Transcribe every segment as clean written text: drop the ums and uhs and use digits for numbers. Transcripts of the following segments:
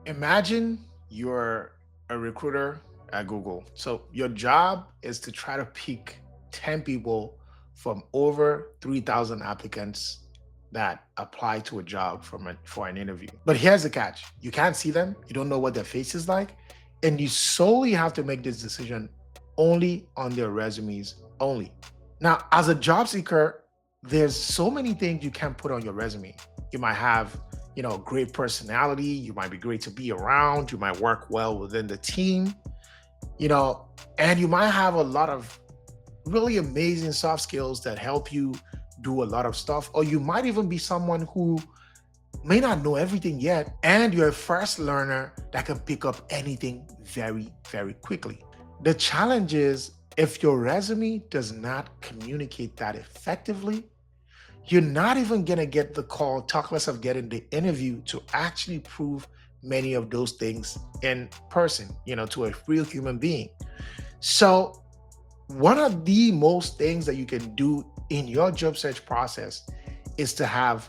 Imagine you're a recruiter at Google. So your job is to try to pick 10 people from over 3,000 applicants that apply to a job for an interview. But here's the catch. You can't see them. You don't know what their face is like. And you solely have to make this decision only on their resumes only. Now, as a job seeker, there's so many things you can put on your resume. You might have, great personality. You might be great to be around. You might work well within the team, you know, and you might have a lot of really amazing soft skills that help you do a lot of stuff. Or you might even be someone who may not know everything yet, and you're a first learner that can pick up anything very, very quickly. The challenge is if your resume does not communicate that effectively, you're not even going to get the call, talk less of getting the interview to actually prove many of those things in person, to a real human being. So, one of the most things that you can do in your job search process is to have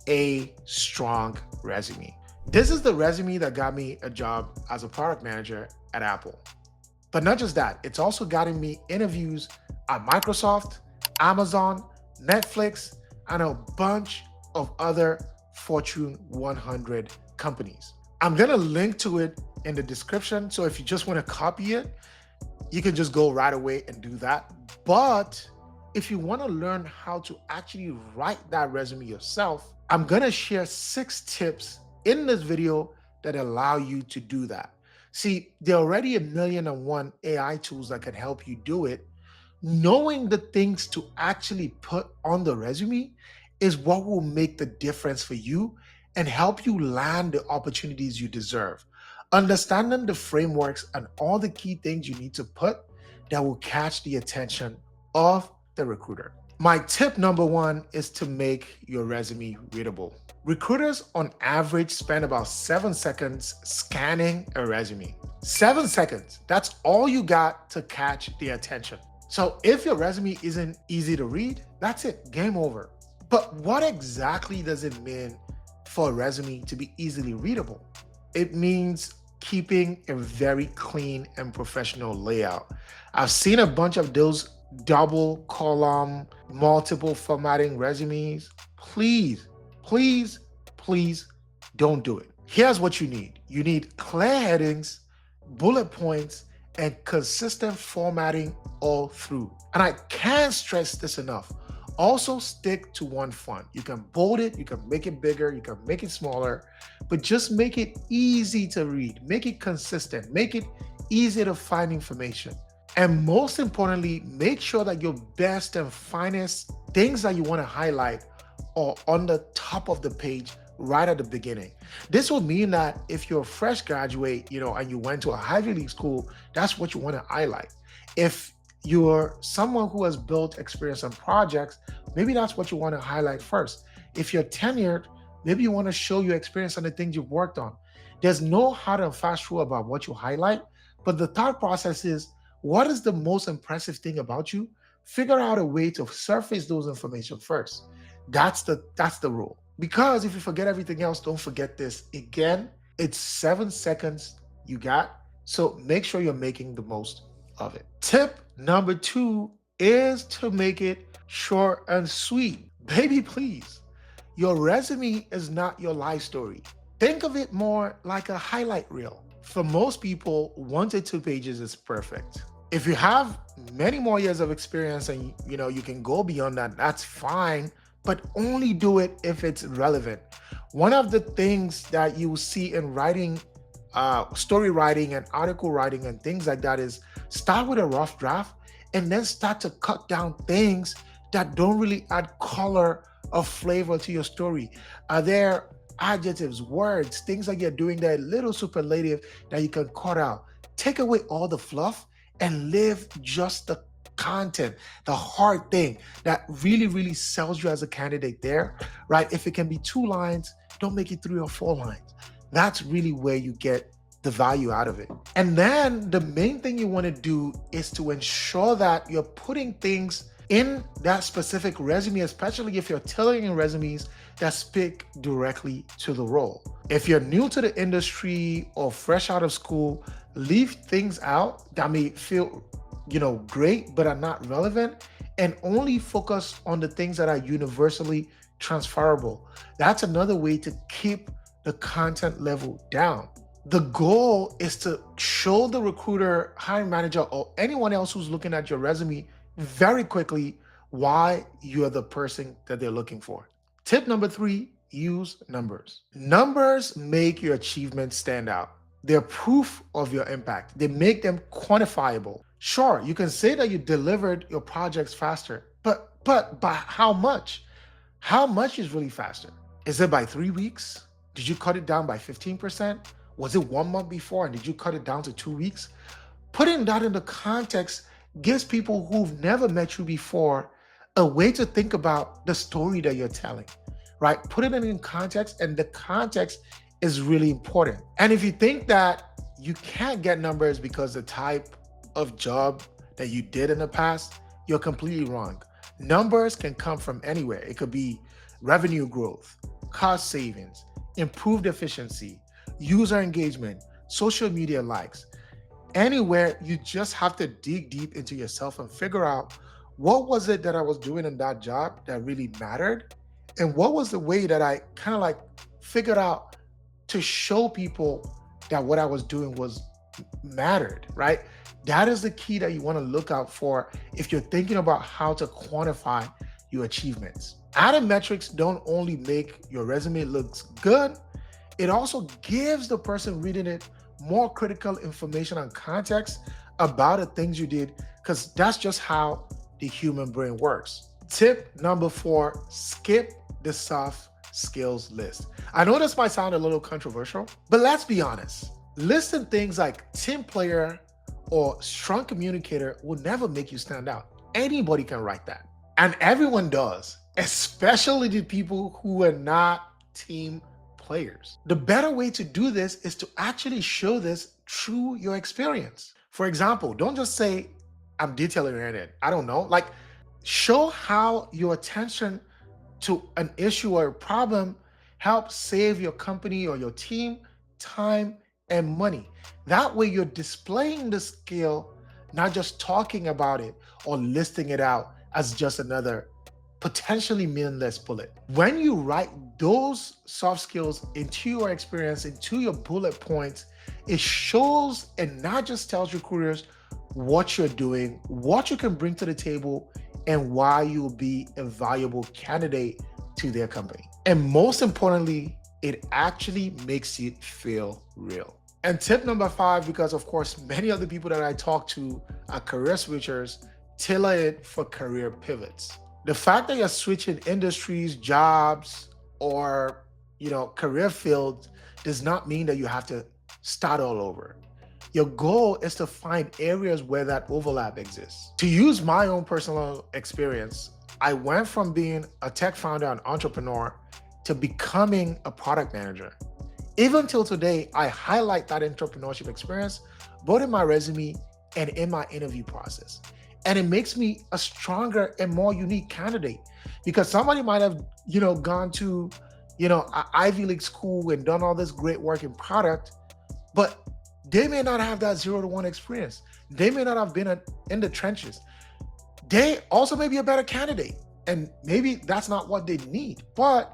a strong resume. This is the resume that got me a job as a product manager at Apple. But not just that, it's also gotten me interviews at Microsoft, Amazon, Netflix, and a bunch of other Fortune 100 companies. I'm going to link to it in the description. So if you just want to copy it, you can just go right away and do that. But if you want to learn how to actually write that resume yourself, I'm going to share 6 tips in this video that allow you to do that. See, there are already a million and one AI tools that can help you do it. Knowing the things to actually put on the resume is what will make the difference for you and help you land the opportunities you deserve. Understanding the frameworks and all the key things you need to put that will catch the attention of the recruiter. My tip number 1 is to make your resume readable. Recruiters on average spend about 7 seconds scanning a resume. 7 seconds. That's all you got to catch the attention. So if your resume isn't easy to read, that's it, game over. But what exactly does it mean for a resume to be easily readable? It means keeping a very clean and professional layout. I've seen a bunch of those double column, multiple formatting resumes. Please, please, please don't do it. Here's what you need. You need clear headings, bullet points, and consistent formatting all through. And I can't stress this enough. Also stick to one font. You can bold it, you can make it bigger, you can make it smaller, but just make it easy to read, make it consistent, make it easy to find information. And most importantly, make sure that your best and finest things that you want to highlight are on the top of the page right at the beginning. This will mean that if you're a fresh graduate, and you went to a Ivy League school, that's what you want to highlight. If you're someone who has built experience on projects, maybe that's what you want to highlight first. If you're tenured, maybe you want to show your experience on the things you've worked on. There's no hard and fast rule about what you highlight, but the thought process is, what is the most impressive thing about you? Figure out a way to surface those information first. That's the rule. Because if you forget everything else, don't forget this. Again, it's 7 seconds you got. So make sure you're making the most of it. Tip number 2 is to make it short and sweet. Baby, please. Your resume is not your life story. Think of it more like a highlight reel. For most people, 1 to 2 pages is perfect. If you have many more years of experience and you can go beyond that, that's fine, but only do it if it's relevant. One of the things that you will see in writing, story writing and article writing and things like that is start with a rough draft and then start to cut down things that don't really add color or flavor to your story. Are there adjectives, words, things like you're doing that little superlative that you can cut out? Take away all the fluff and leave just the content, the hard thing that really, really sells you as a candidate there, right? If it can be 2 lines, don't make it 3 or 4 lines. That's really where you get the value out of it. And then the main thing you want to do is to ensure that you're putting things in that specific resume, especially if you're tailoring resumes that speak directly to the role. If you're new to the industry or fresh out of school, leave things out that may feel, great but are not relevant, and only focus on the things that are universally transferable. That's another way to keep the content level down. The goal is to show the recruiter, hiring manager, or anyone else who's looking at your resume very quickly why you're the person that they're looking for. Tip number 3, use numbers. Numbers make your achievements stand out. They're proof of your impact. They make them quantifiable. Sure, you can say that you delivered your projects faster, but by how much? How much is really faster? Is it by 3 weeks? Did you cut it down by 15%? Was it 1 month before and did you cut it down to 2 weeks? Putting that into context gives people who've never met you before a way to think about the story that you're telling, right? Put it in context, and the context is really important. And if you think that you can't get numbers because the type of job that you did in the past, you're completely wrong. Numbers can come from anywhere. It could be revenue growth, cost savings, improved efficiency, user engagement, social media likes. Anywhere, you just have to dig deep into yourself and figure out what was it that I was doing in that job that really mattered, and what was the way that I kind of like figured out to show people that what I was doing was mattered, right? That is the key that you want to look out for if you're thinking about how to quantify your achievements. Added metrics don't only make your resume look good, it also gives the person reading it more critical information and context about the things you did, because that's just how the human brain works. Tip number 4, skip the soft skills list. I know this might sound a little controversial, but let's be honest. Listing things like team player or strong communicator will never make you stand out. Anybody can write that. And everyone does, especially the people who are not team players. The better way to do this is to actually show this through your experience. For example, don't just say, I'm detail oriented. I don't know. Like, show how your attention to an issue or a problem helps save your company or your team time and money. That way you're displaying the skill, not just talking about it or listing it out as just another potentially meaningless bullet. When you write those soft skills into your experience, into your bullet points, it shows and not just tells recruiters what you're doing, what you can bring to the table, and why you'll be a valuable candidate to their company. And most importantly, it actually makes it feel real. And tip number 5, because of course, many of the people that I talk to are career switchers, tailor it for career pivots. The fact that you're switching industries, jobs, or career fields does not mean that you have to start all over. Your goal is to find areas where that overlap exists. To use my own personal experience, I went from being a tech founder and entrepreneur to becoming a product manager. Even till today, I highlight that entrepreneurship experience both in my resume and in my interview process. And it makes me a stronger and more unique candidate, because somebody might have, gone to, an Ivy League school and done all this great work in product, but they may not have that 0 to 1 experience. They may not have been in the trenches. They also may be a better candidate, and maybe that's not what they need. But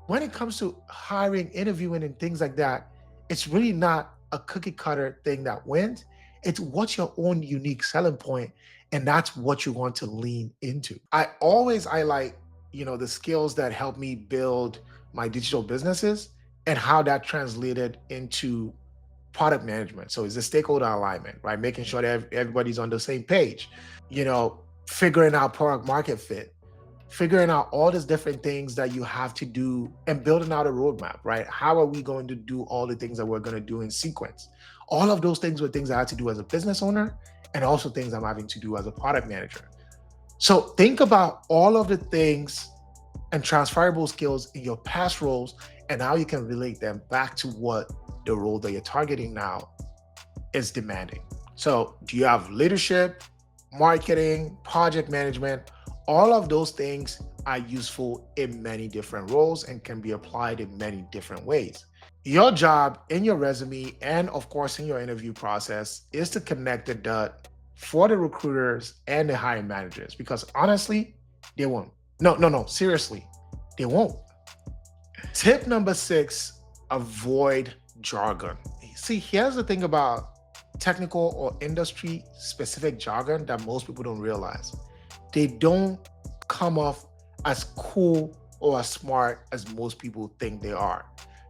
when it comes to hiring, interviewing, and things like that, it's really not a cookie cutter thing that wins. It's what's your own unique selling point, and that's what you want to lean into. I always highlight, the skills that help me build my digital businesses and how that translated into product management. So it's the stakeholder alignment, right? Making sure that everybody's on the same page, figuring out product market fit, figuring out all these different things that you have to do, and building out a roadmap, right? How are we going to do all the things that we're going to do in sequence? All of those things were things I had to do as a business owner, and also things I'm having to do as a product manager. So think about all of the things and transferable skills in your past roles, and how you can relate them back to what the role that you're targeting now is demanding. So do you have leadership, marketing, project management, All of those things are useful in many different roles and can be applied in many different ways. Your job in your resume and, of course, in your interview process is to connect the dot for the recruiters and the hiring managers, because honestly, they won't. No, seriously, they won't. Tip number 6, avoid jargon. See, here's the thing about technical or industry specific jargon that most people don't realize. They don't come off as cool or as smart as most people think they are.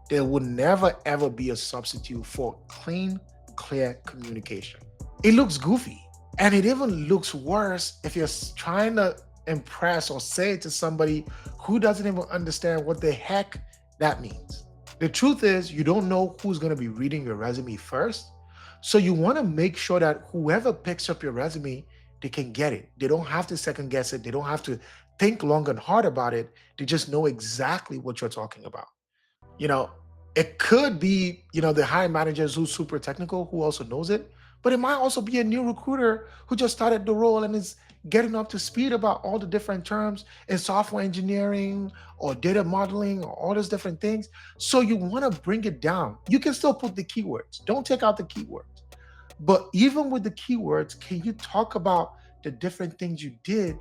There will never ever be a substitute for clean, clear communication. It looks goofy, and it even looks worse if you're trying to impress or say it to somebody who doesn't even understand what the heck that means. The truth is, you don't know who's going to be reading your resume first. So you want to make sure that whoever picks up your resume, they can get it. They don't have to second guess it. They don't have to think long and hard about it. They just know exactly what you're talking about. You know, it could be, the hiring managers who's super technical who also knows it, but it might also be a new recruiter who just started the role and is getting up to speed about all the different terms in software engineering or data modeling or all those different things. So you want to bring it down. You can still put the keywords. Don't take out the keywords. But even with the keywords, can you talk about the different things you did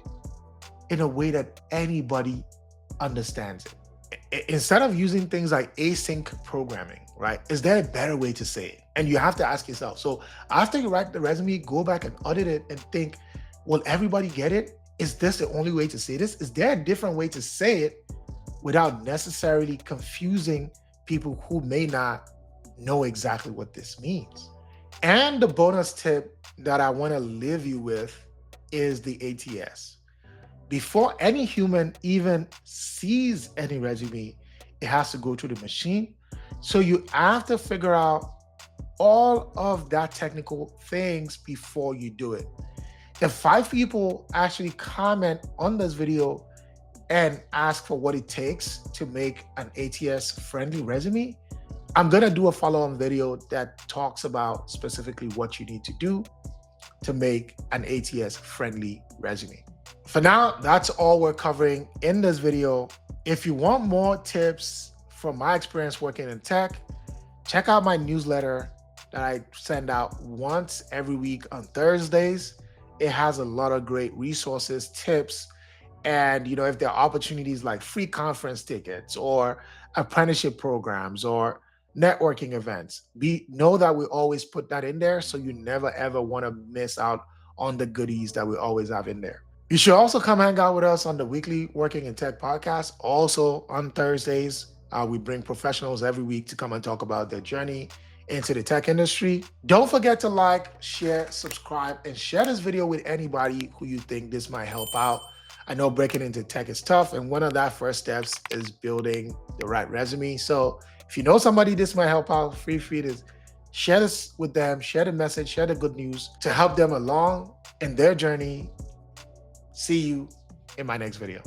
in a way that anybody understands it? Instead of using things like async programming, right? Is there a better way to say it? And you have to ask yourself. So after you write the resume, go back and audit it and think, will everybody get it? Is this the only way to say this? Is there a different way to say it without necessarily confusing people who may not know exactly what this means? And the bonus tip that I want to leave you with is the ATS. Before any human even sees any resume, it has to go to the machine. So you have to figure out all of that technical things before you do it. If 5 people actually comment on this video and ask for what it takes to make an ATS friendly resume, I'm gonna do a follow-on video that talks about specifically what you need to do to make an ATS friendly resume. For now, that's all we're covering in this video. If you want more tips from my experience working in tech, check out my newsletter that I send out once every week on Thursdays. It has a lot of great resources, tips, and if there are opportunities like free conference tickets or apprenticeship programs or networking events, know that we always put that in there, so you never ever want to miss out on the goodies that we always have in there. You should also come hang out with us on the weekly Working in Tech podcast. Also on Thursdays, we bring professionals every week to come and talk about their journey into the tech industry. Don't forget to like, share, subscribe, and share this video with anybody who you think this might help out. I know breaking into tech is tough, and one of that first steps is building the right resume. So if you know somebody this might help out, feel free to share this with them, share the message, share the good news to help them along in their journey. See you in my next video.